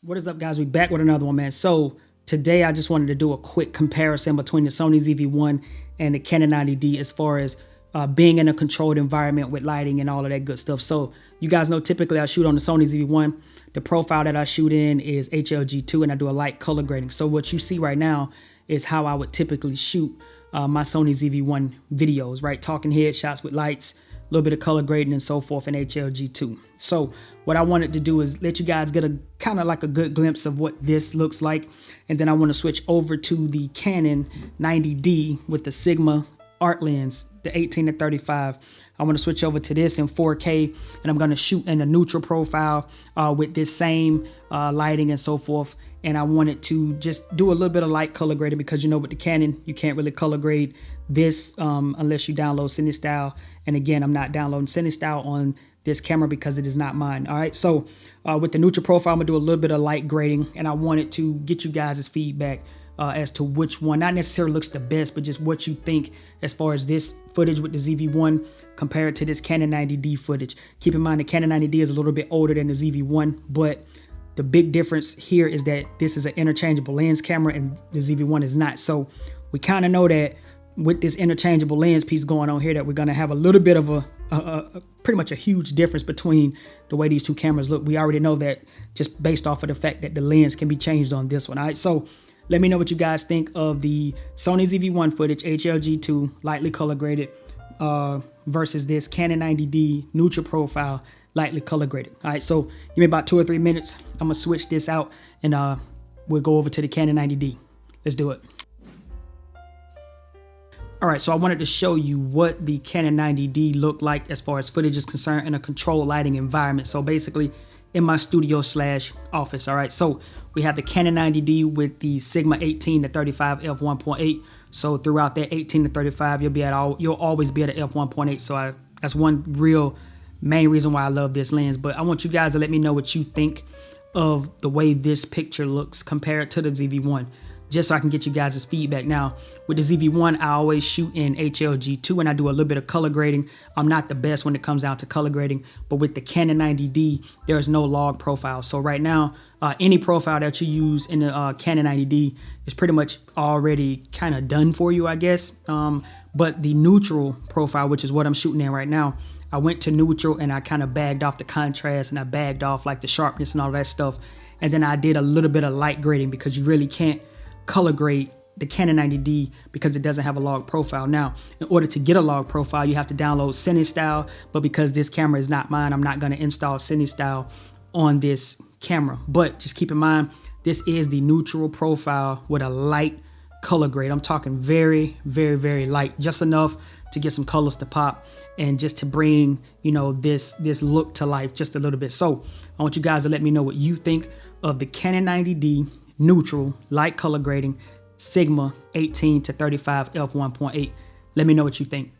What is up, guys? We back with another one, man. So today I just wanted to do a quick comparison between the Sony ZV-1 and the Canon 90D as far as being in a controlled environment with lighting and all of that good stuff. So you guys know typically I shoot on the Sony ZV-1. The profile that I shoot in is HLG 2 and I do a light color grading. So what you see right now is how I would typically shoot my Sony ZV-1 videos, right? Talking headshots with lights, a little bit of color grading and so forth in HLG 2. So what I wanted to do is let you guys get a kind of like a good glimpse of what this looks like. And then I want to switch over to the Canon 90D with the Sigma art lens, the 18 to 35. I want to switch over to this in 4K and I'm going to shoot in a neutral profile with this same lighting and so forth. And I wanted to just do a little bit of light color grading because you know with the Canon, you can't really color grade this unless you download CineStyle. And again, I'm not downloading CineStyle on this camera because it is not mine. All right, so with the neutral profile, I'm gonna do a little bit of light grading and I wanted to get you guys' feedback as to which one, not necessarily looks the best, but just what you think as far as this footage with the ZV-1 compared to this Canon 90D footage. Keep in mind the Canon 90D is a little bit older than the ZV-1, but the big difference here is that this is an interchangeable lens camera and the ZV-1 is not. So we kind of know that with this interchangeable lens piece going on here that we're going to have a little bit of a pretty much a huge difference between the way these two cameras look. We already know that just based off of the fact that the lens can be changed on this one. All right, so let me know what you guys think of the Sony ZV-1 footage, HLG 2, lightly color graded versus this Canon 90D neutral profile, lightly color graded. All right, so give me about 2 or 3 minutes. I'm gonna switch this out and we'll go over to the Canon 90D. Let's do it. All right, so I wanted to show you what the Canon 90D looked like as far as footage is concerned in a controlled lighting environment. So basically in my studio / office. All right, so we have the Canon 90D with the Sigma 18 to 35 f1.8. So throughout that 18 to 35, you'll always be at a f1.8. So that's one real main reason why I love this lens. But I want you guys to let me know what you think of the way this picture looks compared to the ZV-1, just so I can get you guys' feedback. Now, with the ZV-1, I always shoot in HLG 2 and I do a little bit of color grading. I'm not the best when it comes down to color grading, but with the Canon 90D, there's no log profile. So right now, any profile that you use in the Canon 90D is pretty much already kind of done for you, I guess. But the neutral profile, which is what I'm shooting in right now, I went to neutral and I kind of bagged off the contrast and I bagged off like the sharpness and all that stuff. And then I did a little bit of light grading because you really can't color grade the Canon 90D because it doesn't have a log profile. Now, in order to get a log profile, you have to download CineStyle, but because this camera is not mine, I'm not going to install CineStyle on this camera. But just keep in mind, this is the neutral profile with a light color grade. I'm talking very, very, very light, just enough to get some colors to pop and just to bring, you know, this look to life just a little bit. So I want you guys to let me know what you think of the Canon 90D neutral light color grading Sigma 18 to 35 f1.8. Let me know what you think.